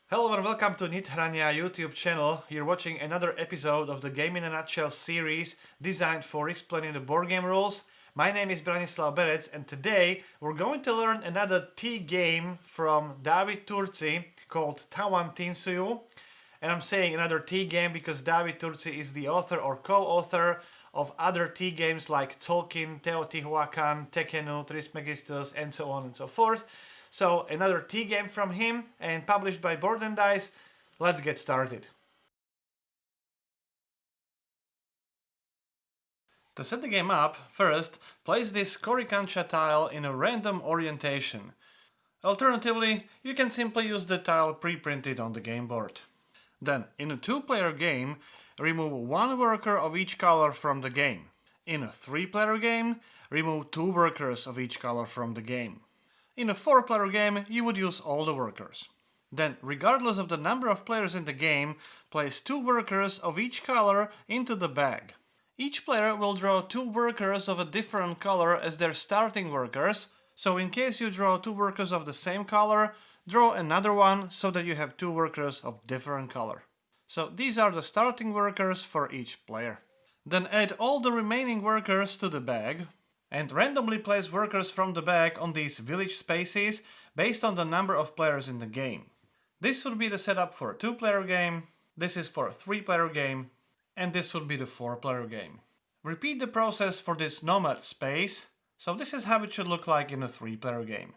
Hello and welcome to Nithrania YouTube channel. You're watching another episode of the Game in a Nutshell series designed for explaining the board game rules. My name is Branislav Berec and today we're going to learn another T game from David Turci called Tawantinsuyu. And I'm saying another T game because David Turci is the author or co-author of other T games like Tolkien, Teotihuacan, Tekenu, Trismegistus, and so on and so forth. So another T game from him and published by Board and Dice. Let's get started. To set the game up, first place this Coricancha tile in a random orientation. Alternatively, you can simply use the tile pre-printed on the game board. Then, in a two-player game, remove one worker of each color from the game. In a three-player game, remove two workers of each color from the game. In a four-player game, you would use all the workers. Then, regardless of the number of players in the game, place two workers of each color into the bag. Each player will draw two workers of a different color as their starting workers, so in case you draw two workers of the same color, draw another one so that you have two workers of different color. So these are the starting workers for each player. Then add all the remaining workers to the bag and randomly place workers from the bag on these village spaces based on the number of players in the game. This would be the setup for a two-player game, this is for a three-player game, and this would be the four-player game. Repeat the process for this nomad space, so this is how it should look like in a three-player game.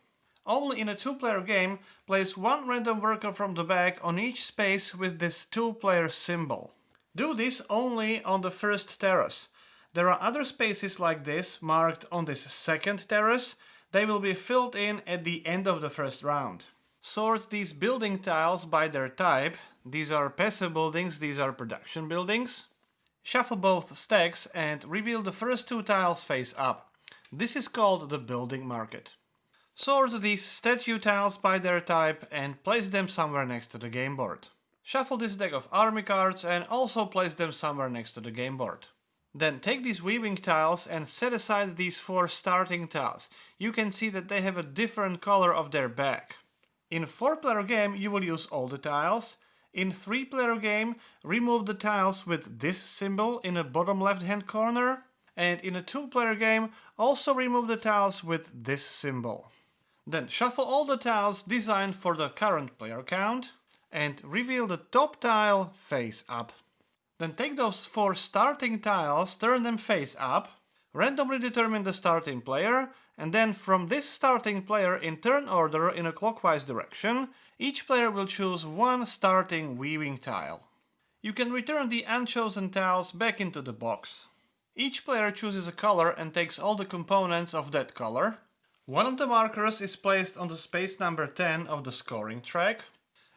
Only in a two-player game, place one random worker from the bag on each space with this two-player symbol. Do this only on the first terrace. There are other spaces like this marked on this second terrace. They will be filled in at the end of the first round. Sort these building tiles by their type. These are passive buildings, these are production buildings. Shuffle both stacks and reveal the first two tiles face up. This is called the building market. Sort these statue tiles by their type and place them somewhere next to the game board. Shuffle this deck of army cards and also place them somewhere next to the game board. Then take these weaving tiles and set aside these four starting tiles. You can see that they have a different color of their bag. In a four-player game you will use all the tiles. In three-player game, remove the tiles with this symbol in the bottom left-hand corner. And in a two-player game, also remove the tiles with this symbol. Then shuffle all the tiles designed for the current player count and reveal the top tile face up. Then take those four starting tiles, turn them face up, randomly determine the starting player, and then from this starting player in turn order in a clockwise direction, each player will choose one starting weaving tile. You can return the unchosen tiles back into the box. Each player chooses a color and takes all the components of that color. One of the markers is placed on the space number 10 of the scoring track,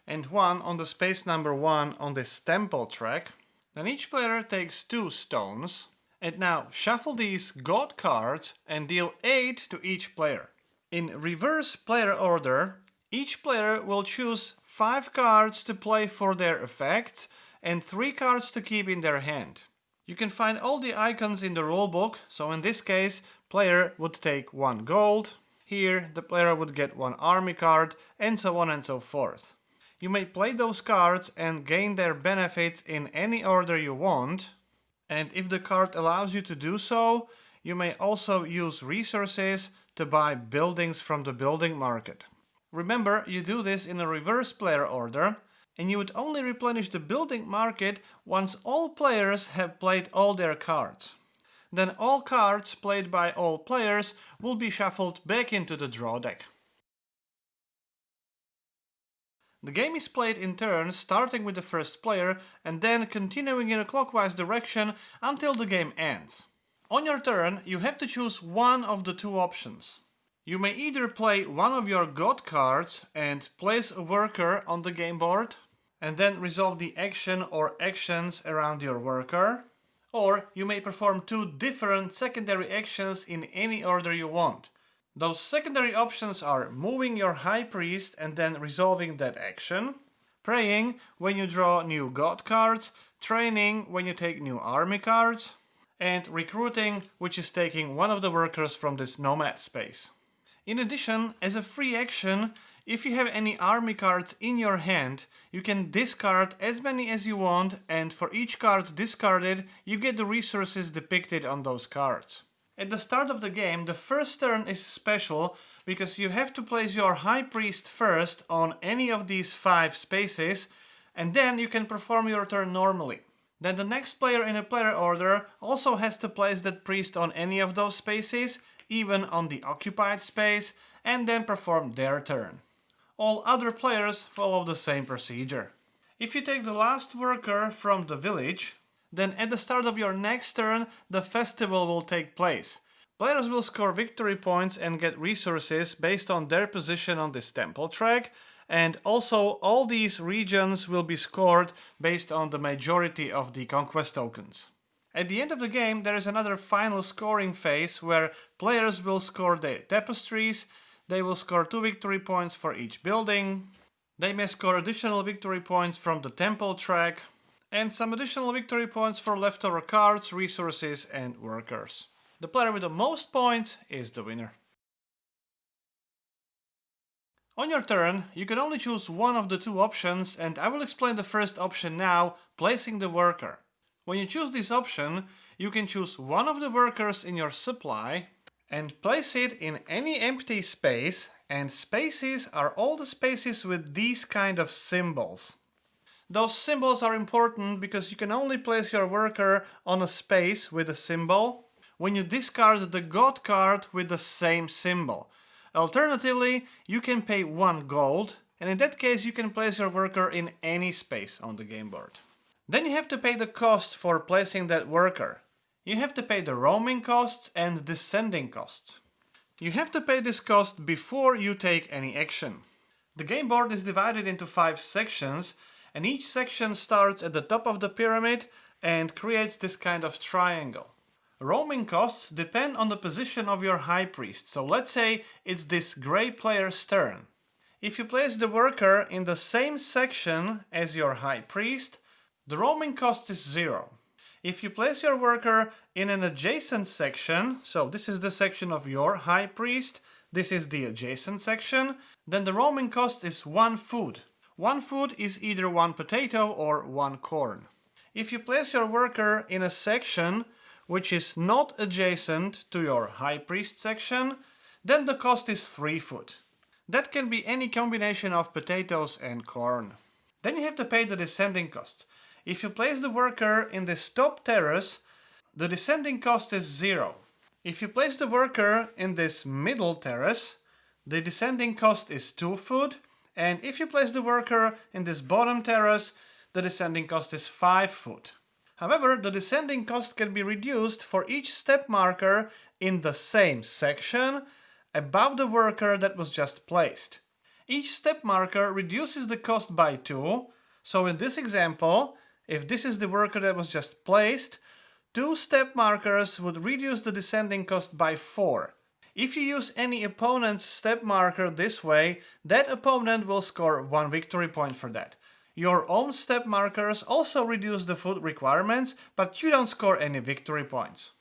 and one on the space number 1 on this temple track. Then each player takes two stones, and now shuffle these god cards and deal 8 to each player. In reverse player order, each player will choose 5 cards to play for their effects and 3 cards to keep in their hand. You can find all the icons in the rulebook, so in this case, player would take 1 gold, here the player would get 1 army card, and so on and so forth. You may play those cards and gain their benefits in any order you want, and if the card allows you to do so, you may also use resources to buy buildings from the building market. Remember, you do this in a reverse player order, and you would only replenish the building market once all players have played all their cards. Then all cards played by all players will be shuffled back into the draw deck. The game is played in turns, starting with the first player and then continuing in a clockwise direction until the game ends. On your turn, you have to choose one of the two options. You may either play one of your god cards and place a worker on the game board, and then resolve the action or actions around your worker, or you may perform two different secondary actions in any order you want. Those secondary options are moving your high priest and then resolving that action, praying when you draw new god cards, training when you take new army cards, and recruiting, which is taking one of the workers from this nomad space. In addition, as a free action, If you have any army cards in your hand, you can discard as many as you want, and for each card discarded, you get the resources depicted on those cards. At the start of the game, the first turn is special because you have to place your High Priest first on any of these 5 spaces, and then you can perform your turn normally. Then the next player in a player order also has to place that priest on any of those spaces, even on the occupied space, and then perform their turn. All other players follow the same procedure. If you take the last worker from the village, then at the start of your next turn, the festival will take place. Players will score victory points and get resources based on their position on this temple track, and also all these regions will be scored based on the majority of the conquest tokens. At the end of the game, there is another final scoring phase where players will score their tapestries. They will score 2 victory points for each building. They may score additional victory points from the temple track, and some additional victory points for leftover cards, resources, and workers. The player with the most points is the winner. On your turn, you can only choose one of the 2 options, and I will explain the first option now, placing the worker. When you choose this option, you can choose one of the workers in your supply and place it in any empty space, and spaces are all the spaces with these kind of symbols. Those symbols are important because you can only place your worker on a space with a symbol when you discard the god card with the same symbol. Alternatively, you can pay 1 gold, and in that case you can place your worker in any space on the game board. Then you have to pay the cost for placing that worker. You have to pay the roaming costs and descending costs. You have to pay this cost before you take any action. The game board is divided into 5 sections, and each section starts at the top of the pyramid and creates this kind of triangle. Roaming costs depend on the position of your High Priest, so let's say it's this grey player's turn. If you place the worker in the same section as your High Priest, the roaming cost is 0. If you place your worker in an adjacent section, so this is the section of your High Priest, this is the adjacent section, then the roaming cost is 1 food. 1 food is either 1 potato or 1 corn. If you place your worker in a section which is not adjacent to your High Priest section, then the cost is 3 food. That can be any combination of potatoes and corn. Then you have to pay the descending cost. If you place the worker in this top terrace, the descending cost is 0. If you place the worker in this middle terrace, the descending cost is 2 food, and if you place the worker in this bottom terrace, the descending cost is 5 food. However, the descending cost can be reduced for each step marker in the same section above the worker that was just placed. Each step marker reduces the cost by 2, so in this example, if this is the worker that was just placed, 2 step markers would reduce the descending cost by 4. If you use any opponent's step marker this way, that opponent will score 1 victory point for that. Your own step markers also reduce the food requirements, but you don't score any victory points.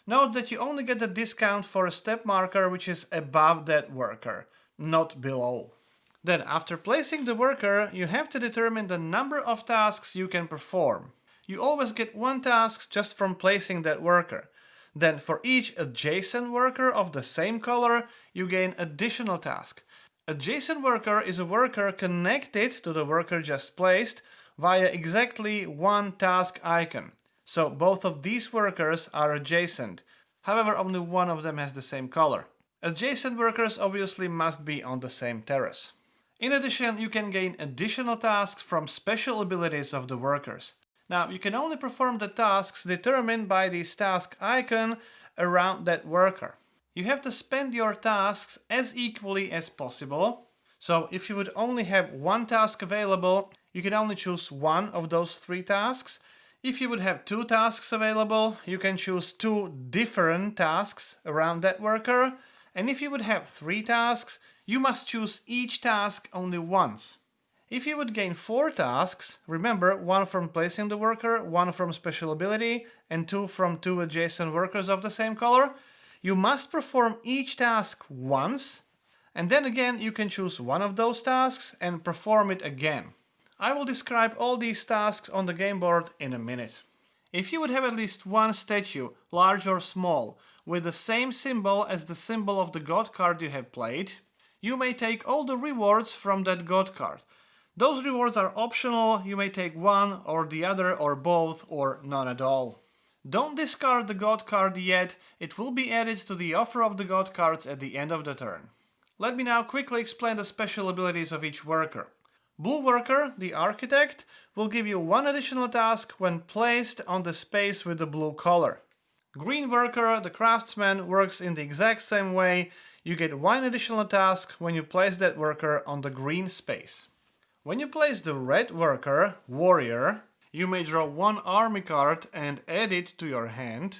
Note that you only get a discount for a step marker which is above that worker, not below. Then, after placing the worker, you have to determine the number of tasks you can perform. You always get 1 task just from placing that worker. Then, for each adjacent worker of the same color, you gain additional task. Adjacent worker is a worker connected to the worker just placed via exactly 1 task icon. So both of these workers are adjacent. However, only one of them has the same color. Adjacent workers obviously must be on the same terrace. In addition, you can gain additional tasks from special abilities of the workers. Now, you can only perform the tasks determined by this task icon around that worker. You have to spend your tasks as equally as possible. So if you would only have 1 task available, you can only choose 1 of those 3 tasks. If you would have 2 tasks available, you can choose 2 different tasks around that worker. And if you would have 3 tasks, you must choose each task only once. If you would gain 4 tasks, remember 1 from placing the worker, 1 from special ability, and 2 from 2 adjacent workers of the same color, you must perform each task once, And then again you can choose one of those tasks and perform it again. I will describe all these tasks on the game board in a minute. If you would have at least one statue, large or small, with the same symbol as the symbol of the god card you have played, you may take all the rewards from that god card. Those rewards are optional, you may take one or the other or both or none at all. Don't discard the god card yet, it will be added to the offer of the god cards at the end of the turn. Let me now quickly explain the special abilities of each worker. Blue worker, the architect, will give you one additional task when placed on the space with the blue color. Green worker, the craftsman, works in the exact same way. You get one additional task when you place that worker on the green space. When you place the red worker, warrior, you may draw one army card and add it to your hand.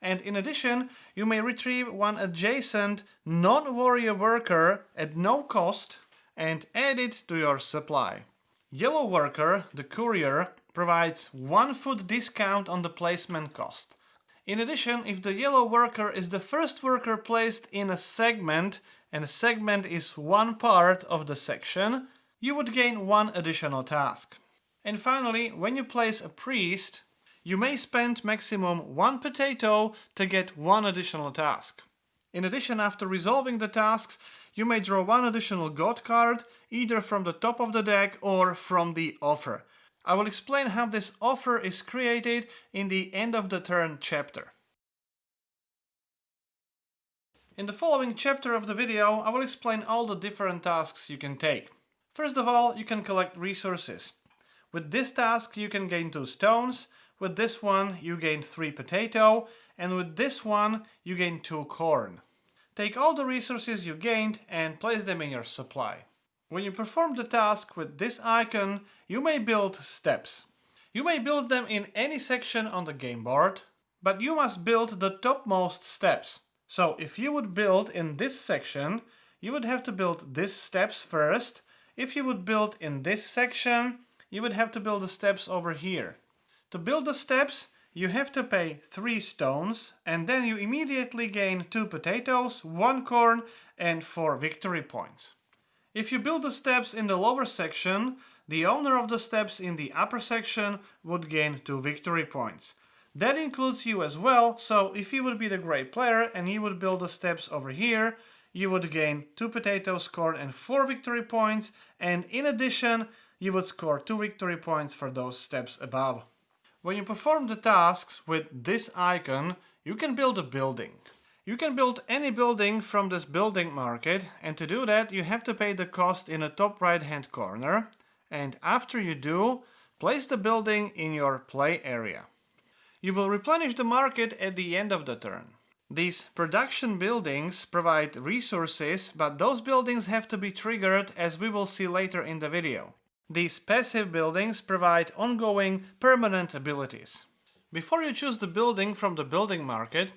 And in addition, you may retrieve one adjacent non-warrior worker at no cost and add it to your supply. Yellow worker, the courier, provides 1 food discount on the placement cost. In addition, if the yellow worker is the first worker placed in a segment, and a segment is one part of the section, you would gain one additional task. And finally, when you place a priest, you may spend maximum 1 potato to get one additional task. In addition, after resolving the tasks, you may draw one additional god card, either from the top of the deck or from the offer. I will explain how this offer is created in the end of the turn chapter. In the following chapter of the video, I will explain all the different tasks you can take. First of all, you can collect resources. With this task you can gain 2 stones, with this one you gain 3 potato, and with this one you gain 2 corn. Take all the resources you gained and place them in your supply. When you perform the task with this icon, you may build steps. You may build them in any section on the game board, but you must build the topmost steps. So if you would build in this section, you would have to build these steps first. If you would build in this section, you would have to build the steps over here. To build the steps, you have to pay 3 stones, and then you immediately gain 2 potatoes, 1 corn, and 4 victory points. If you build the steps in the lower section, the owner of the steps in the upper section would gain 2 victory points. That includes you as well, so if you would be the great player and you would build the steps over here, you would gain 2 potatoes, corn, and 4 victory points, and in addition, you would score 2 victory points for those steps above. When you perform the tasks with this icon, you can build a building. You can build any building from this building market, and to do that you have to pay the cost in the top right hand corner, and after you do, place the building in your play area. You will replenish the market at the end of the turn. These production buildings provide resources, but those buildings have to be triggered, as we will see later in the video. These passive buildings provide ongoing, permanent abilities. Before you choose the building from the building market,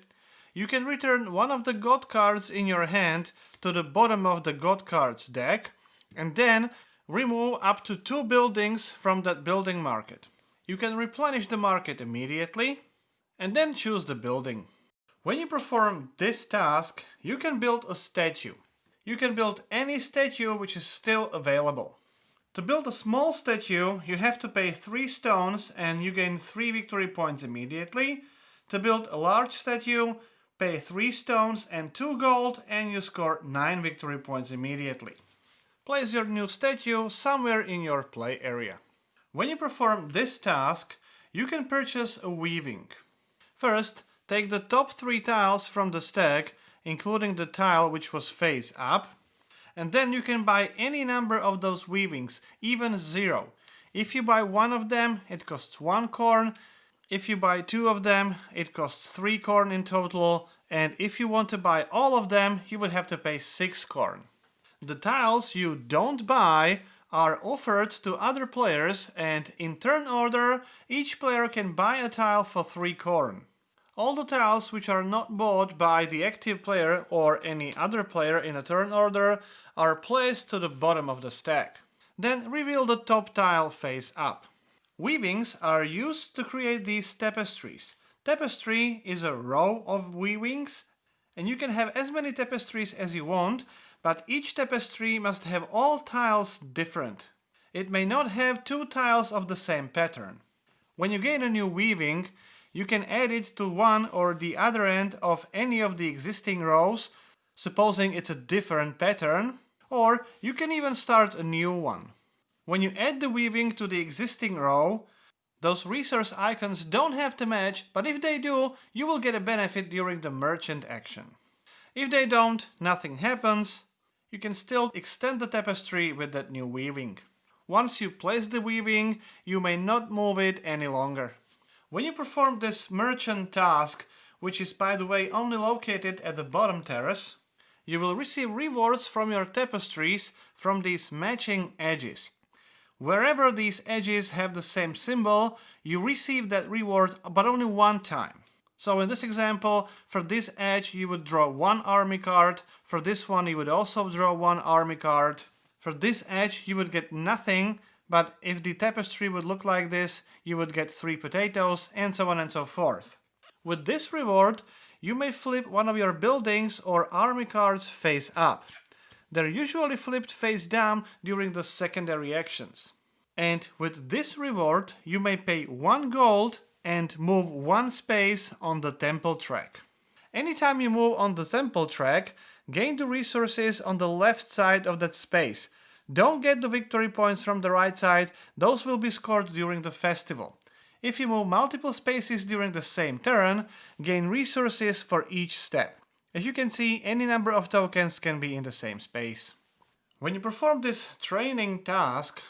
you can return one of the god cards in your hand to the bottom of the god cards deck, and then remove up to 2 buildings from that building market. You can replenish the market immediately, and then choose the building. When you perform this task, you can build a statue. You can build any statue which is still available. To build a small statue, you have to pay 3 stones and you gain 3 victory points immediately. To build a large statue, pay 3 stones and 2 gold and you score 9 victory points immediately. Place your new statue somewhere in your play area. When you perform this task, you can purchase a weaving. First, take the top 3 tiles from the stack, including the tile which was face up, and then you can buy any number of those weavings, even 0. If you buy 1 of them, it costs 1 corn. If you buy 2 of them, it costs 3 corn in total. And if you want to buy all of them, you would have to pay 6 corn. The tiles you don't buy are offered to other players, and in turn order, each player can buy a tile for 3 corn. All the tiles which are not bought by the active player or any other player in a turn order are placed to the bottom of the stack. Then reveal the top tile face up. Weavings are used to create these tapestries. Tapestry is a row of weavings, And you can have as many tapestries as you want, but each tapestry must have all tiles different. It may not have two tiles of the same pattern. When you gain a new weaving, you can add it to one or the other end of any of the existing rows, supposing it's a different pattern, or you can even start a new one. When you add the weaving to the existing row, those resource icons don't have to match, but if they do, you will get a benefit during the merchant action. If they don't, nothing happens. You can still extend the tapestry with that new weaving. Once you place the weaving, you may not move it any longer. When you perform this merchant task, which is by the way only located at the bottom terrace, you will receive rewards from your tapestries from these matching edges. Wherever these edges have the same symbol, you receive that reward but only one time. So in this example, for this edge you would draw one army card, for this one you would also draw one army card. For this edge you would get nothing, but if the tapestry would look like this, you would get 3 potatoes, and so on and so forth. With this reward, you may flip one of your buildings or army cards face up. They're usually flipped face down during the secondary actions. And with this reward, you may pay 1 gold and move 1 space on the temple track. Anytime you move on the temple track, gain the resources on the left side of that space. Don't get the victory points from the right side, those will be scored during the festival. If you move multiple spaces during the same turn, gain resources for each step. As you can see, any number of tokens can be in the same space. When you perform this training task,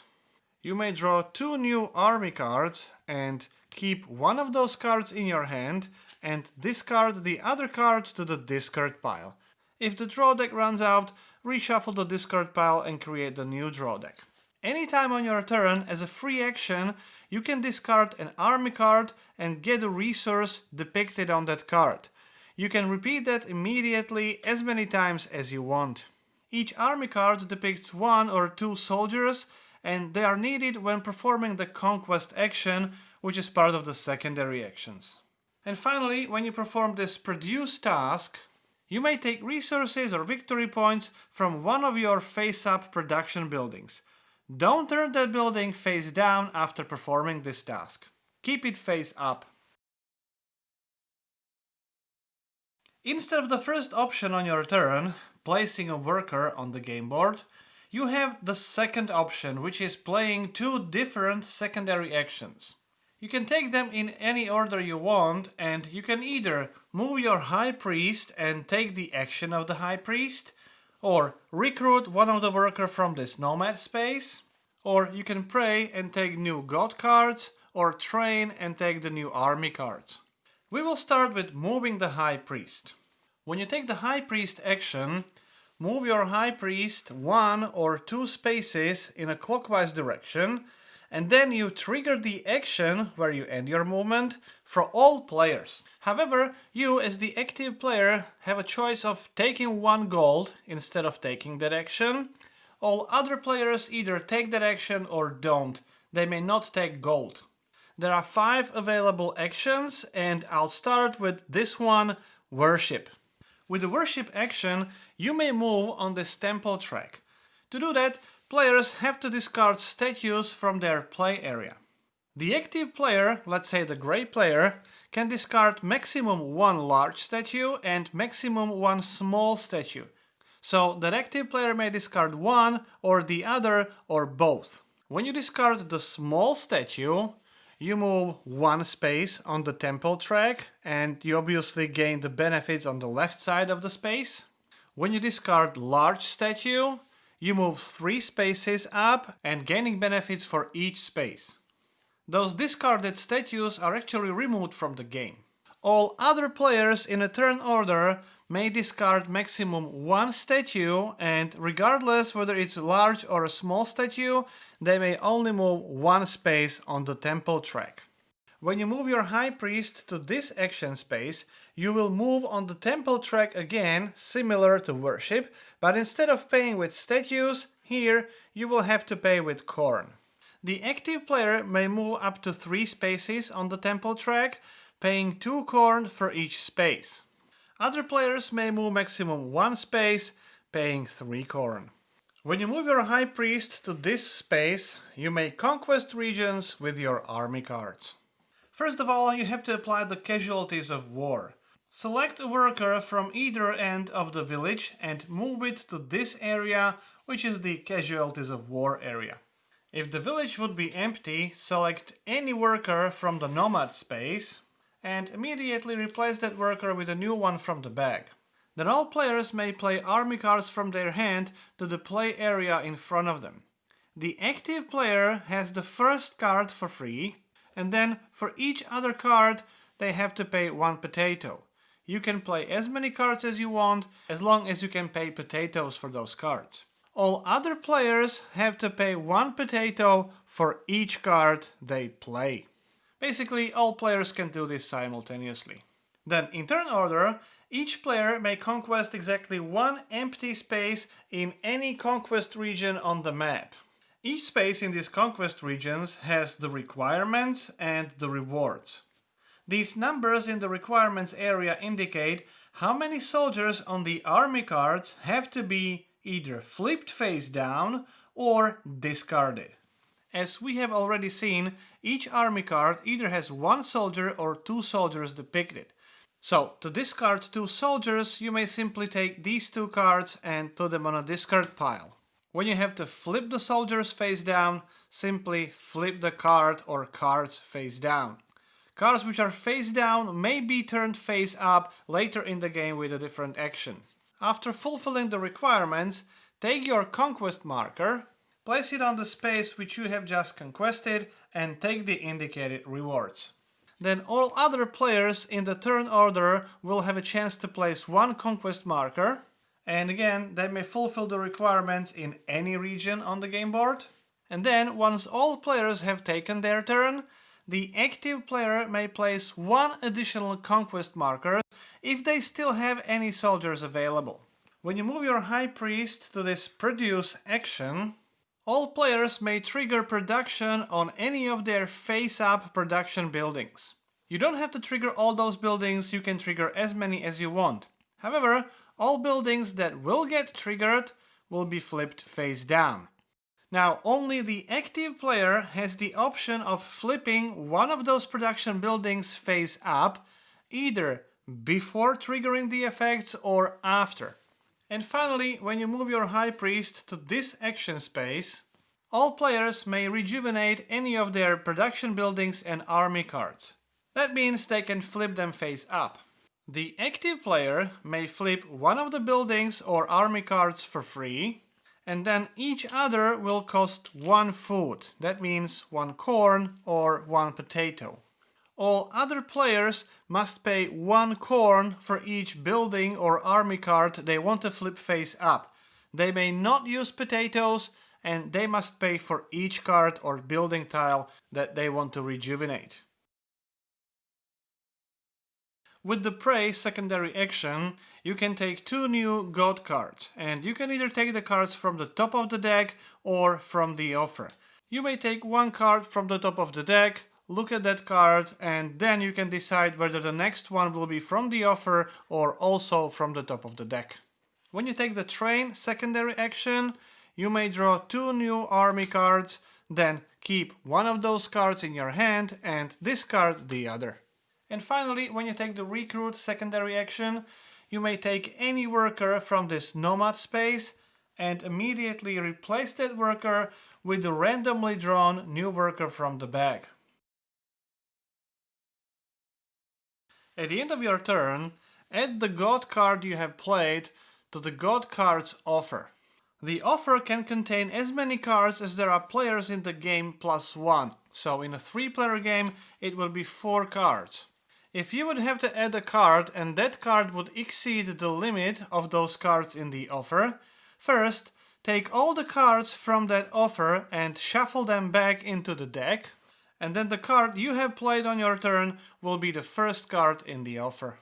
you may draw 2 new army cards and keep one of those cards in your hand and discard the other card to the discard pile. If the draw deck runs out, reshuffle the discard pile and create the new draw deck. Anytime on your turn, as a free action, you can discard an army card and get a resource depicted on that card. You can repeat that immediately as many times as you want. Each army card depicts 1 or 2 soldiers, and they are needed when performing the Conquest action, which is part of the secondary actions. And finally, when you perform this produce task, you may take resources or victory points from one of your face-up production buildings. Don't turn that building face down after performing this task. Keep it face up. Instead of the first option on your turn, placing a worker on the game board, you have the second option, which is playing 2 different secondary actions. You can take them in any order you want, and you can either move your High Priest and take the action of the High Priest, or recruit one of the workers from this nomad space, or you can pray and take new god cards, or train and take the new army cards. We will start with moving the High Priest. When you take the High Priest action, move your High Priest 1 or 2 spaces in a clockwise direction, and then you trigger the action where you end your movement for all players. However, you as the active player have a choice of taking 1 gold instead of taking that action. All other players either take that action or don't. They may not take gold. There are 5 available actions, and I'll start with this one, Worship. With the Worship action, you may move on this temple track. To do that, players have to discard statues from their play area. The active player, let's say the gray player, can discard maximum 1 large statue and maximum 1 small statue. So the active player may discard one or the other or both. When you discard the small statue, you move 1 space on the temple track and you obviously gain the benefits on the left side of the space. When you discard large statue, you move 3 spaces up and gaining benefits for each space. Those discarded statues are actually removed from the game. All other players in a turn order may discard maximum 1 statue, and regardless whether it's a large or a small statue, they may only move 1 space on the temple track. When you move your High Priest to this action space, you will move on the temple track again, similar to Worship, but instead of paying with statues, here you will have to pay with corn. The active player may move up to 3 spaces on the temple track, paying 2 corn for each space. Other players may move maximum 1 space, paying 3 corn. When you move your High Priest to this space, you may conquest regions with your army cards. First of all, you have to apply the casualties of war. Select a worker from either end of the village and move it to this area, which is the casualties of war area. If the village would be empty, select any worker from the nomad space and immediately replace that worker with a new one from the bag. Then all players may play army cards from their hand to the play area in front of them. The active player has the first card for free, and then for each other card they have to pay 1 potato. You can play as many cards as you want, as long as you can pay potatoes for those cards. All other players have to pay 1 potato for each card they play. Basically, all players can do this simultaneously. Then, in turn order, each player may conquest exactly 1 empty space in any conquest region on the map. Each space in these conquest regions has the requirements and the rewards. These numbers in the requirements area indicate how many soldiers on the army cards have to be either flipped face down or discarded. As we have already seen, each army card either has 1 soldier or 2 soldiers depicted. So, to discard 2 soldiers, you may simply take these 2 cards and put them on a discard pile. When you have to flip the soldiers face down, simply flip the card or cards face down. Cards which are face down may be turned face up later in the game with a different action. After fulfilling the requirements, take your conquest marker, place it on the space which you have just conquested, and take the indicated rewards. Then all other players in the turn order will have a chance to place 1 conquest marker, and again they may fulfill the requirements in any region on the game board. And then once all players have taken their turn, the active player may place 1 additional conquest marker if they still have any soldiers available. When you move your High Priest to this produce action, all players may trigger production on any of their face-up production buildings. You don't have to trigger all those buildings, you can trigger as many as you want. However, all buildings that will get triggered will be flipped face down. Now, only the active player has the option of flipping one of those production buildings face up, either before triggering the effects or after. And finally, when you move your High Priest to this action space, all players may rejuvenate any of their production buildings and army cards. That means they can flip them face up. The active player may flip one of the buildings or army cards for free, and then each other will cost 1 food. That means 1 corn or 1 potato. All other players must pay 1 corn for each building or army card they want to flip face up. They may not use potatoes, and they must pay for each card or building tile that they want to rejuvenate. With the Prey secondary action, you can take 2 new God cards, and you can either take the cards from the top of the deck or from the offer. You may take 1 card from the top of the deck, look at that card, and then you can decide whether the next one will be from the offer or also from the top of the deck. When you take the Train secondary action, you may draw 2 new army cards, then keep one of those cards in your hand and discard the other. And finally, when you take the Recruit secondary action, you may take any worker from this nomad space and immediately replace that worker with the randomly drawn new worker from the bag. At the end of your turn, add the God card you have played to the God card's offer. The offer can contain as many cards as there are players in the game plus 1, so in a 3-player game it will be 4 cards. If you would have to add a card and that card would exceed the limit of those cards in the offer, first take all the cards from that offer and shuffle them back into the deck, and then the card you have played on your turn will be the first card in the offer.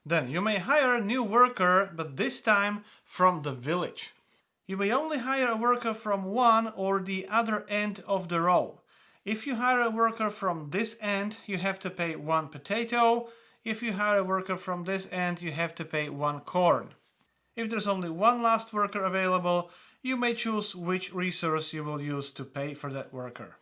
Then you may hire a new worker, but this time from the village. You may only hire a worker from one or the other end of the row. If you hire a worker from this end, you have to pay 1 potato. if you hire a worker from this end, you have to pay 1 corn. If there's only one last worker available, you may choose which resource you will use to pay for that worker.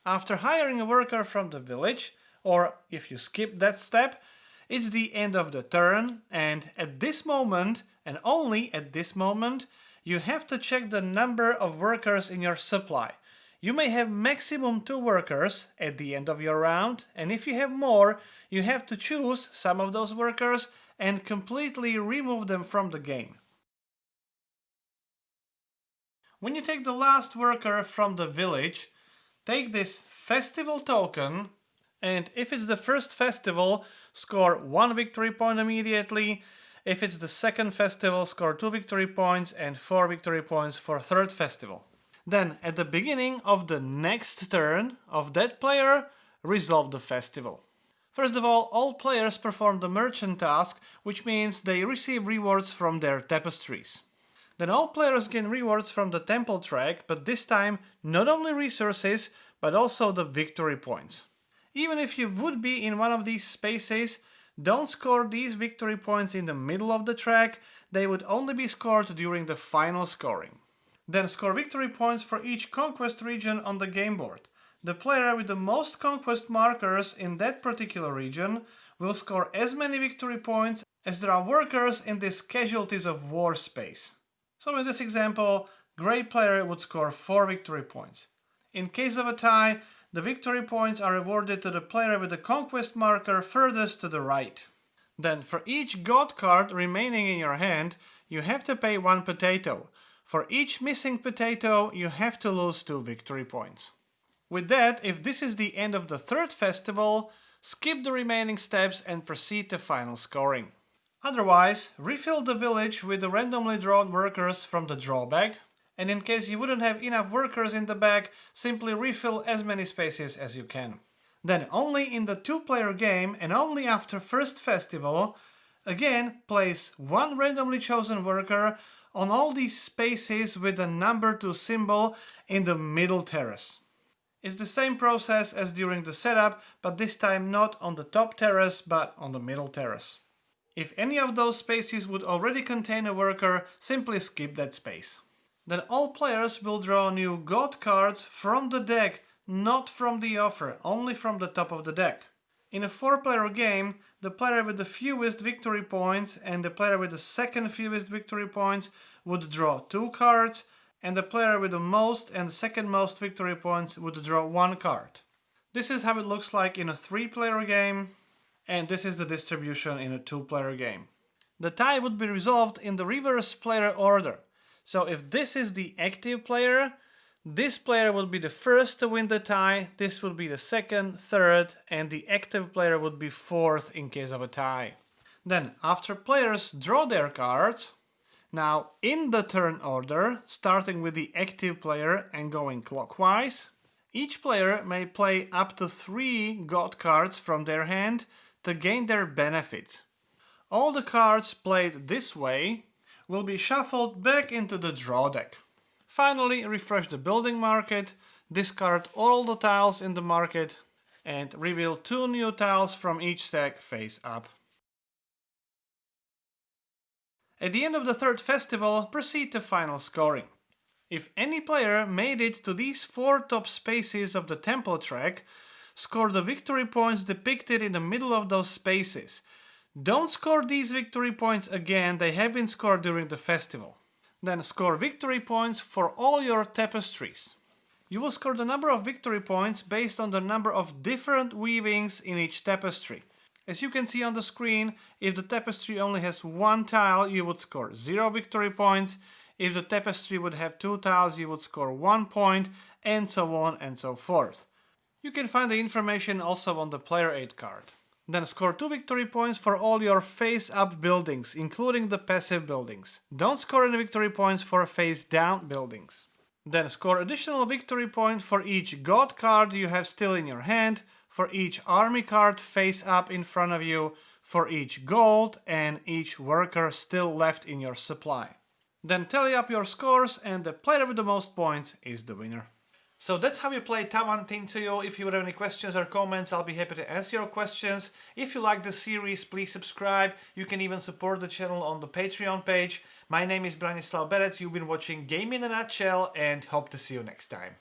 After hiring a worker from the village, or if you skip that step, it's the end of the turn, and at this moment, and only at this moment, you have to check the number of workers in your supply. You may have maximum 2 workers at the end of your round, and if you have more, you have to choose some of those workers and completely remove them from the game. When you take the last worker from the village, take this festival token, and if it's the first festival, score 1 victory point immediately. If it's the second festival, score 2 victory points and 4 victory points for third festival. Then, at the beginning of the next turn of that player, resolve the festival. First of all players perform the merchant task, which means they receive rewards from their tapestries. Then all players gain rewards from the temple track, but this time not only resources, but also the victory points. Even if you would be in one of these spaces, don't score these victory points in the middle of the track, they would only be scored during the final scoring. Then score victory points for each conquest region on the game board. The player with the most conquest markers in that particular region will score as many victory points as there are workers in this casualties of war space. So in this example, Grey player would score 4 victory points. In case of a tie, the victory points are awarded to the player with the conquest marker furthest to the right. Then for each god card remaining in your hand, you have to pay 1 potato. For each missing potato, you have to lose 2 victory points. With that, if this is the end of the third festival, skip the remaining steps and proceed to final scoring. Otherwise, refill the village with the randomly drawn workers from the draw bag, and in case you wouldn't have enough workers in the bag, simply refill as many spaces as you can. Then only in the 2-player game and only after first festival, again place 1 randomly chosen worker on all these spaces with the number 2 symbol in the middle terrace. It's the same process as during the setup, but this time not on the top terrace, but on the middle terrace. If any of those spaces would already contain a worker, simply skip that space. Then all players will draw new god cards from the deck, not from the offer, only from the top of the deck. In a 4-player game, the player with the fewest victory points and the player with the second fewest victory points would draw 2 cards, and the player with the most and second most victory points would draw 1 card. This is how it looks like in a 3-player game, and this is the distribution in a 2-player game. The tie would be resolved in the reverse player order. So if this is the active player, this player would be the first to win the tie, this would be the second, third, and the active player would be fourth in case of a tie. Then, after players draw their cards, now in the turn order, starting with the active player and going clockwise, each player may play up to 3 god cards from their hand to gain their benefits. All the cards played this way will be shuffled back into the draw deck. Finally, refresh the building market, discard all the tiles in the market, and reveal 2 new tiles from each stack face up. At the end of the third festival, proceed to final scoring. If any player made it to these 4 top spaces of the tempo track, score the victory points depicted in the middle of those spaces. Don't score these victory points again, they have been scored during the festival. Then score victory points for all your tapestries. You will score the number of victory points based on the number of different weavings in each tapestry. As you can see on the screen, if the tapestry only has 1 tile, you would score 0 victory points. If the tapestry would have 2 tiles, you would score 1 point, and so on and so forth. You can find the information also on the player aid card. Then score 2 victory points for all your face-up buildings, including the passive buildings. Don't score any victory points for face-down buildings. Then score additional victory point for each god card you have still in your hand, for each army card face-up in front of you, for each gold and each worker still left in your supply. Then tally up your scores, and the player with the most points is the winner. So that's how you play Tawantinsuyu. If you have any questions or comments, I'll be happy to answer your questions. If you like the series, please subscribe. You can even support the channel on the Patreon page. My name is Branislav Berec. You've been watching Game in a Nutshell and hope to see you next time.